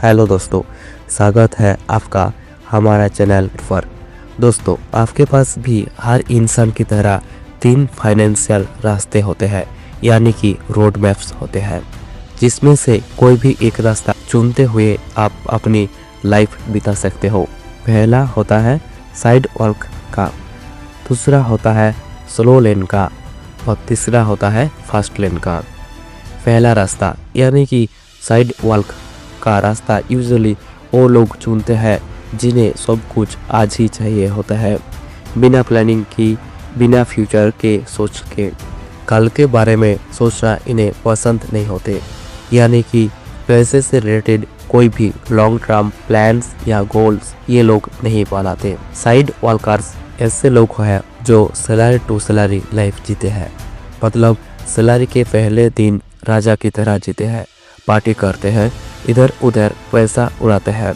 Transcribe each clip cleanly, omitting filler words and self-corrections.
Hello दोस्तों, स्वागत है आपका हमारा चैनल पर। दोस्तों, आपके पास भी हर इंसान की तरह 3 फाइनेंशियल रास्ते होते हैं, यानी कि रोड मैप्स होते हैं, जिसमें से कोई भी एक रास्ता चुनते हुए आप अपनी लाइफ बिता सकते हो। पहला होता है साइड वॉक का, दूसरा होता है स्लो लेन का और तीसरा होता है फास्ट लेन का। पहला रास्ता यानी कि साइड वॉक का रास्ता यूजुअली वो लोग चुनते हैं जिन्हें सब कुछ आज ही चाहिए होता है, बिना प्लानिंग की, बिना फ्यूचर के सोच के। कल के बारे में सोचना इन्हें पसंद नहीं होते, यानी कि पैसे से रिलेटेड कोई भी लॉन्ग टर्म प्लान्स या गोल्स ये लोग नहीं बनाते। साइड वॉकर्स ऐसे लोग हैं जो सैलरी टू सैलरी लाइफ जीते हैं, मतलब सैलरी के पहले दिन राजा की तरह जीते हैं, पार्टी करते हैं, इधर उधर पैसा उड़ाते हैं,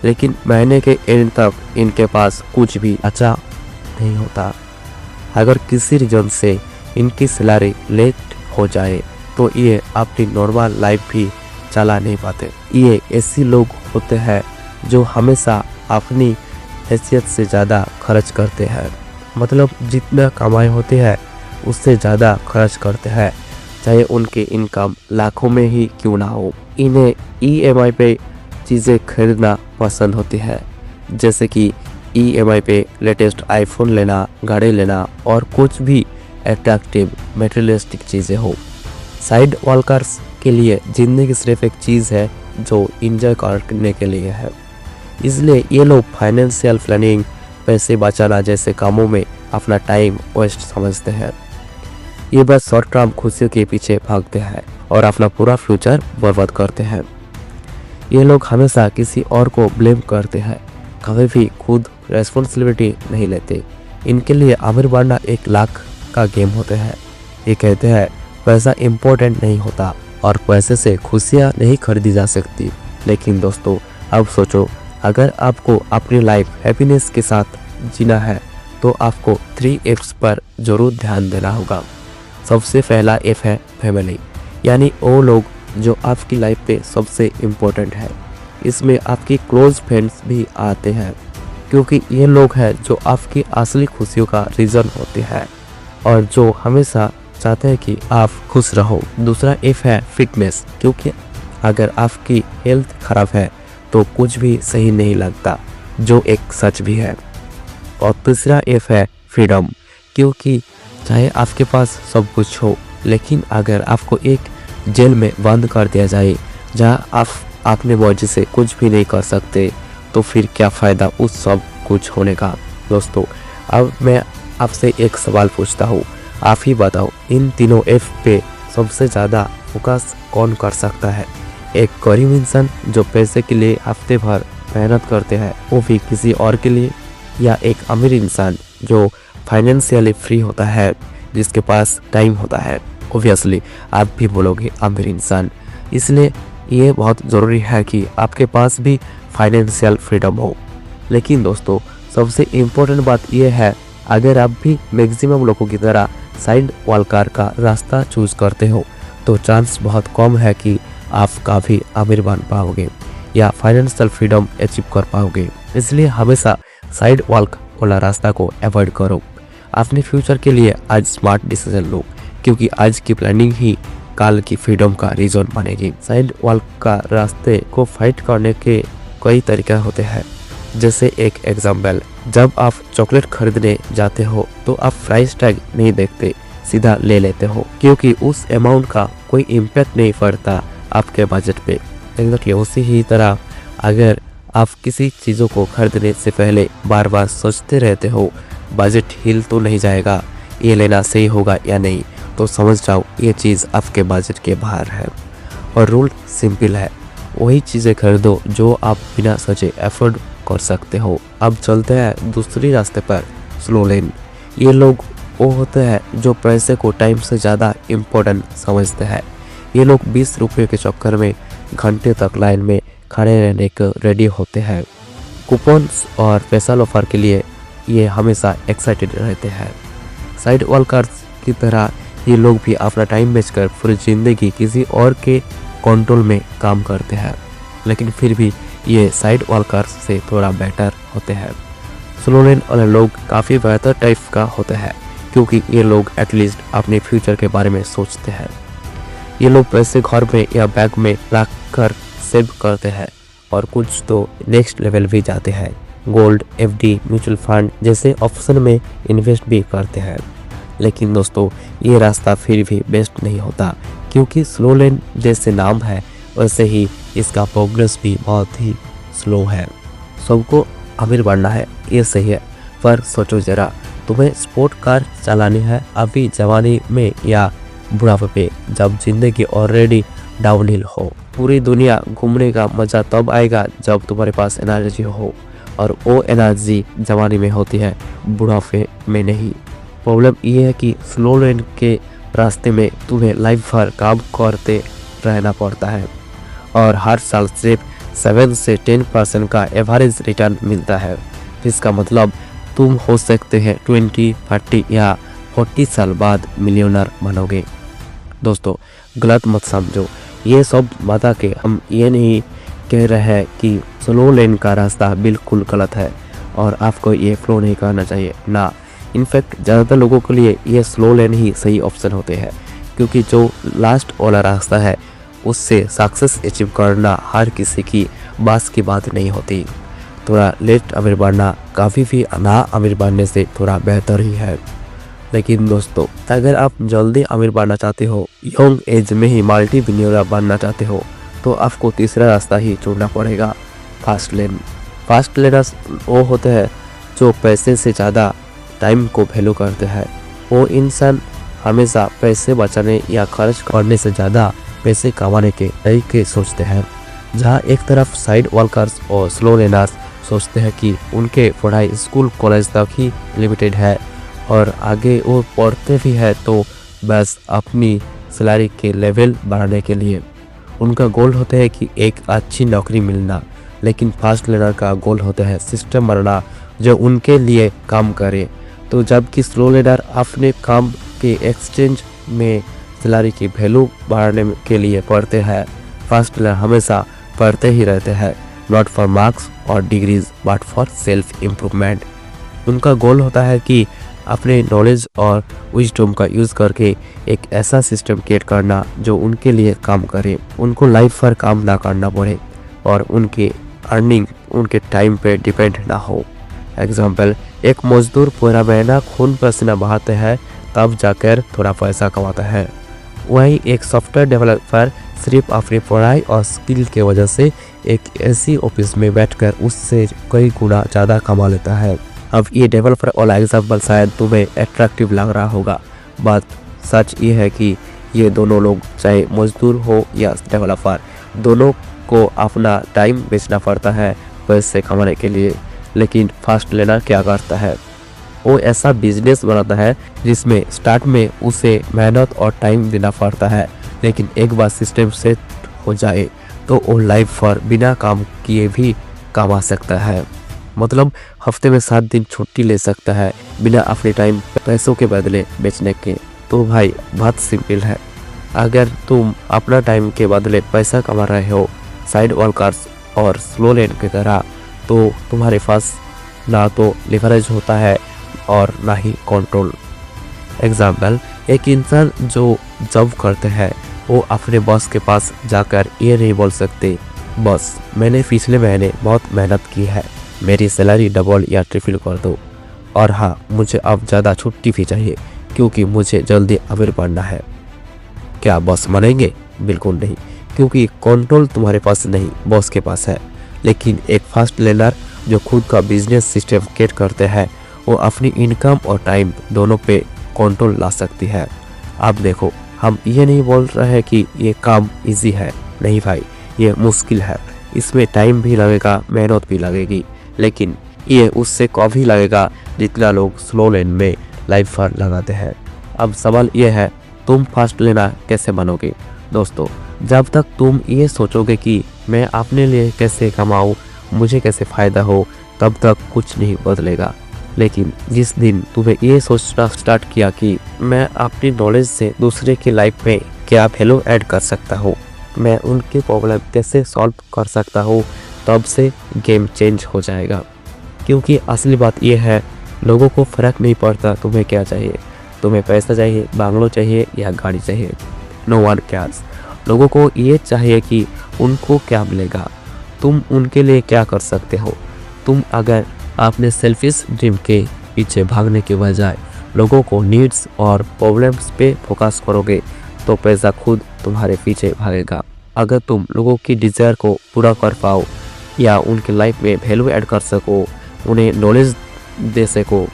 लेकिन महीने के एंड तक इनके पास कुछ भी अच्छा नहीं होता। अगर किसी रीजन से इनकी सैलरी लेट हो जाए तो ये अपनी नॉर्मल लाइफ भी चला नहीं पाते। ये ऐसे लोग होते हैं जो हमेशा अपनी हैसियत से ज़्यादा खर्च करते हैं, मतलब जितना कमाई होती है उससे ज़्यादा खर्च करते हैं, चाहे उनकी इनकम लाखों में ही क्यों ना हो। इन्हें EMI पे चीज़ें खरीदना पसंद होती है, जैसे कि EMI पे लेटेस्ट आईफोन लेना, गाड़ी लेना और कुछ भी अट्रैक्टिव मटेरियलिस्टिक चीज़ें हो। साइड वॉकर्स के लिए ज़िंदगी सिर्फ एक चीज़ है जो इंजॉय करने के लिए है, इसलिए ये लोग फाइनेंशियल प्लानिंग, पैसे बचाना जैसे कामों में अपना टाइम वेस्ट समझते हैं। ये बस शॉर्ट टर्म खुशियों के पीछे भागते हैं और अपना पूरा फ्यूचर बर्बाद करते हैं। ये लोग हमेशा किसी और को ब्लेम करते हैं, कभी भी खुद रेस्पॉन्सिबिलिटी नहीं लेते। इनके लिए अमीर बनना एक लाख का गेम होते हैं। ये कहते हैं पैसा इम्पोर्टेंट नहीं होता और पैसे से खुशियाँ नहीं खरीदी जा सकती। लेकिन दोस्तों, अब सोचो, अगर आपको अपनी लाइफ हैप्पीनेस के साथ जीना है तो आपको 3 F's पर जरूर ध्यान देना होगा। सबसे पहला F है फैमिली, यानी वो लोग जो आपकी लाइफ पे सबसे इम्पोर्टेंट है। इसमें आपकी क्लोज फ्रेंड्स भी आते हैं, क्योंकि ये लोग हैं जो आपकी असली खुशियों का रीज़न होते हैं और जो हमेशा चाहते हैं कि आप खुश रहो। दूसरा F है फिटनेस, क्योंकि अगर आपकी हेल्थ खराब है तो कुछ भी सही नहीं लगता, जो एक सच भी है। और तीसरा F है फ्रीडम, क्योंकि चाहे आपके पास सब कुछ हो, लेकिन अगर आपको एक जेल में बंद कर दिया जाए जहां आप अपने मर्जी से कुछ भी नहीं कर सकते, तो फिर क्या फ़ायदा उस सब कुछ होने का। दोस्तों, अब मैं आपसे एक सवाल पूछता हूँ, आप ही बताओ, इन तीनों F पे सबसे ज़्यादा फोकस कौन कर सकता है? एक गरीब इंसान जो पैसे के लिए हफ्ते भर मेहनत करते हैं, वो भी किसी और के लिए, या एक अमीर इंसान जो फाइनेंशियली फ्री होता है, जिसके पास टाइम होता है? ऑब्वियसली आप भी बोलोगे अमीर इंसान। इसलिए ये बहुत ज़रूरी है कि आपके पास भी फाइनेंशियल फ्रीडम हो। लेकिन दोस्तों, सबसे इम्पोर्टेंट बात यह है, अगर आप भी मैक्सिमम लोगों की तरह साइड वॉकर का रास्ता चूज करते हो तो चांस बहुत कम है कि आप काफ़ी अमीर बन पाओगे या फाइनेंशियल फ्रीडम अचीव कर पाओगे। इसलिए हमेशा साइड वॉक वाला रास्ता को अवॉइड करो। अपने फ्यूचर के लिए आज स्मार्ट डिसीजन लो, क्योंकि आज की प्लानिंग ही कल की फ्रीडम का रीजन बनेगी। साइड वॉक का रास्ते को फाइट करने के कई तरीके होते हैं, जैसे एक एग्जाम्पल, जब आप चॉकलेट खरीदने जाते हो तो आप प्राइस टैग नहीं देखते, सीधा ले लेते हो, क्योंकि उस अमाउंट का कोई इम्पैक्ट नहीं पड़ता आपके बजट पे। एग्जैक्टली उसी ही तरह अगर आप किसी चीज़ों को खरीदने से पहले बार बार सोचते रहते हो बजट हिल तो नहीं जाएगा, ये लेना सही होगा या नहीं, तो समझ जाओ ये चीज़ आपके बजट के बाहर है। और रूल सिंपल है, वही चीज़ें खरीदो जो आप बिना सोचे अफोर्ड कर सकते हो। अब चलते हैं दूसरी रास्ते पर, स्लो लेन। ये लोग वो होते हैं जो पैसे को टाइम से ज़्यादा इम्पोर्टेंट समझते हैं। ये लोग 20 रुपये के चक्कर में घंटे तक लाइन में खड़े रहने को रेडी होते हैं। कूपन्स और स्पेशल ऑफर के लिए ये हमेशा एक्साइटेड रहते हैं। साइड वॉकर्स की तरह ये लोग भी अपना टाइम बेचकर पूरी ज़िंदगी किसी और के कंट्रोल में काम करते हैं। लेकिन फिर भी ये साइड वॉकर्स से थोड़ा बेटर होते हैं। स्लो लेन वाले लोग काफ़ी बेहतर टाइप का होते हैं क्योंकि ये लोग एटलीस्ट अपने फ्यूचर के बारे में सोचते हैं। ये लोग पैसे घर में या बैंक में रख कर सेव करते हैं और कुछ तो नेक्स्ट लेवल भी जाते हैं, गोल्ड, एफडी, म्यूचुअल फंड जैसे ऑप्शन में इन्वेस्ट भी करते हैं। लेकिन दोस्तों ये रास्ता फिर भी बेस्ट नहीं होता क्योंकि स्लो लेन जैसे नाम है वैसे ही इसका प्रोग्रेस भी बहुत ही स्लो है। सबको अमीर बनना है ये सही है, पर सोचो जरा, तुम्हें स्पोर्ट कार चलानी है अभी जवानी में या बुढ़ापे पे, जब जिंदगी ऑलरेडी डाउनहिल हो। पूरी दुनिया घूमने का मजा तब आएगा जब तुम्हारे पास एनर्जी हो, और वो एनर्जी जवानी में होती है, बुढ़ापे में नहीं। प्रॉब्लम ये है कि स्लो लेन के रास्ते में तुम्हें लाइफ भर काम करते रहना पड़ता है और हर साल सिर्फ 7 से 10% का एवरेज रिटर्न मिलता है। इसका मतलब तुम हो सकते हैं 20, 30 या 40 साल बाद मिलियनर बनोगे। दोस्तों गलत मत समझो, ये सब बता के हम ये नहीं कह रहे हैं कि स्लो लेन का रास्ता बिल्कुल गलत है और आपको ये फ्लो नहीं करना चाहिए ना। इनफैक्ट ज़्यादातर लोगों के लिए ये स्लो लेन ही सही ऑप्शन होते हैं क्योंकि जो लास्ट वाला रास्ता है उससे सक्सेस अचीव करना हर किसी की बस की बात नहीं होती। थोड़ा लेट अमीर बनना काफ़ी भी ना अमीर बनने से थोड़ा बेहतर ही है। लेकिन दोस्तों अगर आप जल्दी अमीर बनना चाहते हो, यंग एज में ही मल्टी बिलियनर बनना चाहते हो, तो आपको तीसरा रास्ता ही चुनना पड़ेगा, फास्ट लेन। फास्ट लेनर्स वो होते हैं जो पैसे से ज़्यादा टाइम को वैल्यू करते हैं। वो इंसान हमेशा पैसे बचाने या खर्च करने से ज़्यादा पैसे कमाने के तरीके सोचते हैं। जहाँ एक तरफ साइड वर्कर्स और स्लो लेनर्स सोचते हैं कि उनके पढ़ाई स्कूल कॉलेज तक ही लिमिटेड है और आगे वो पढ़ते भी है तो बस अपनी सैलरी के लेवल बढ़ाने के लिए। उनका गोल होता है कि एक अच्छी नौकरी मिलना। लेकिन फास्ट लेनर का गोल होता है सिस्टम बनना जो उनके लिए काम करे। तो जबकि स्लो लेनर अपने काम के एक्सचेंज में सैलरी की वैल्यू बढ़ाने के लिए पढ़ते हैं, फास्ट लेनर हमेशा पढ़ते ही रहते हैं, नॉट फॉर मार्क्स और degrees but for self improvement. उनका गोल होता है कि अपने नॉलेज और विजडम का यूज़ करके एक ऐसा सिस्टम क्रिएट करना जो उनके लिए काम करे, उनको लाइफ भर काम ना करना पड़े और उनकी अर्निंग उनके टाइम पे डिपेंड ना हो। एग्जाम्पल, एक मजदूर पूरा महीना खून पसीना बहाते हैं तब जाकर थोड़ा पैसा कमाता है। वहीं एक सॉफ्टवेयर डेवलपर सिर्फ अपनी पढ़ाई और स्किल के वजह से एक ऐसी ऑफिस में बैठकर उससे कई गुना ज़्यादा कमा लेता है। अब ये डेवलपर वाला एग्जाम्पल शायद तुम्हें अट्रैक्टिव लग रहा होगा, बात सच ये है कि ये दोनों लोग चाहे मजदूर हो या डेवलपर, दोनों को अपना टाइम बेचना पड़ता है पैसे कमाने के लिए। लेकिन फास्ट लेनर क्या करता है, वो ऐसा बिजनेस बनाता है जिसमें स्टार्ट में उसे मेहनत और टाइम देना पड़ता है, लेकिन एक बार सिस्टम सेट हो जाए तो वो लाइफ भर बिना काम किए भी कमा सकता है। मतलब हफ्ते में 7 दिन छुट्टी ले सकता है बिना अपने टाइम पैसों के बदले बेचने के। तो भाई बहुत सिंपल है, अगर तुम अपना टाइम के बदले पैसा कमा रहे हो साइड वर्कर्स और स्लो लेन की तरह, तो तुम्हारे पास ना तो लिवरेज होता है और ना ही कंट्रोल। एग्जाम्पल, एक इंसान जो जॉब करते हैं वो अपने बॉस के पास जाकर ये नहीं बोल सकते, बॉस मैंने पिछले महीने बहुत मेहनत की है, मेरी सैलरी डबल या ट्रिपल कर दो, और हाँ मुझे अब ज़्यादा छुट्टी भी चाहिए क्योंकि मुझे जल्दी अमीर बनना है। क्या बॉस मानेंगे? बिल्कुल नहीं, क्योंकि कंट्रोल तुम्हारे पास नहीं, बॉस के पास है। लेकिन एक फास्ट लेनर जो खुद का बिजनेस सिस्टम क्रिएट करते हैं, वो अपनी इनकम और टाइम दोनों पे कंट्रोल ला सकती है। अब देखो, हम ये नहीं बोल रहे हैं कि ये काम इजी है, नहीं भाई, ये मुश्किल है, इसमें टाइम भी लगेगा, मेहनत भी लगेगी, लेकिन ये उससे कभी लगेगा जितना लोग स्लो लेन में लाइफ भर लगाते हैं। अब सवाल ये है, तुम फास्ट लेनर कैसे बनोगे? दोस्तों, जब तक तुम ये सोचोगे कि मैं अपने लिए कैसे कमाऊँ, मुझे कैसे फ़ायदा हो, तब तक कुछ नहीं बदलेगा। लेकिन जिस दिन तुम्हें ये सोचना स्टार्ट किया कि मैं अपनी नॉलेज से दूसरे की लाइफ में क्या वैल्यू ऐड कर सकता हूँ, मैं उनकी प्रॉब्लम कैसे सॉल्व कर सकता हूँ, तब से गेम चेंज हो जाएगा। क्योंकि असली बात यह है, लोगों को फ़र्क नहीं पड़ता तुम्हें क्या चाहिए, तुम्हें पैसा चाहिए, बांग्लो चाहिए या गाड़ी चाहिए, नो वन केयर्स। लोगों को ये चाहिए कि उनको क्या मिलेगा, तुम उनके लिए क्या कर सकते हो। तुम अगर अपने सेल्फिश ड्रीम के पीछे भागने के बजाय लोगों को नीड्स और प्रॉब्लम्स पे फोकस करोगे तो पैसा खुद तुम्हारे पीछे भागेगा। अगर तुम लोगों की डिज़ायर को पूरा कर पाओ या उनकी लाइफ में वैल्यू ऐड कर सको, उन्हें नॉलेज दे सको,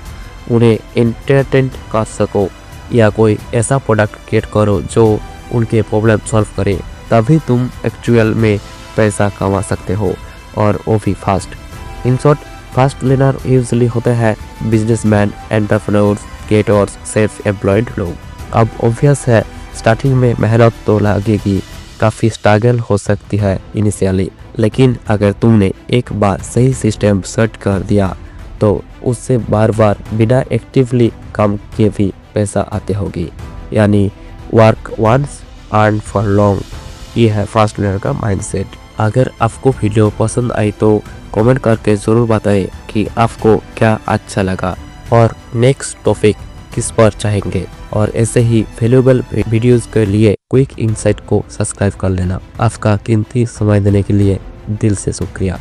उन्हें एंटरटेन कर सको या कोई ऐसा प्रोडक्ट क्रिएट करो जो उनके प्रॉब्लम सॉल्व करे, तभी तुम एक्चुअल में पैसा कमा सकते हो, और वो भी fast. In short, fast learner usually होते हैं businessman, entrepreneurs, creators, self employed लोग। अब ऑब्वियस है, स्टार्टिंग में मेहनत तो लगेगी, काफ़ी स्ट्रगल हो सकती है इनिशियली, लेकिन अगर तुमने एक बार सही सिस्टम सेट कर दिया तो उससे बार बार बिना एक्टिवली काम किए भी पैसा आते होगी। यानी work once earn for long, ये है फास्ट लर्नर का माइंडसेट। अगर आपको वीडियो पसंद आई तो कमेंट करके ज़रूर बताएं कि आपको क्या अच्छा लगा और नेक्स्ट टॉपिक किस पर चाहेंगे। और ऐसे ही वैल्यूएबल वीडियोस के लिए क्विक इनसाइट को सब्सक्राइब कर लेना। आपका कीमती समय देने के लिए दिल से शुक्रिया।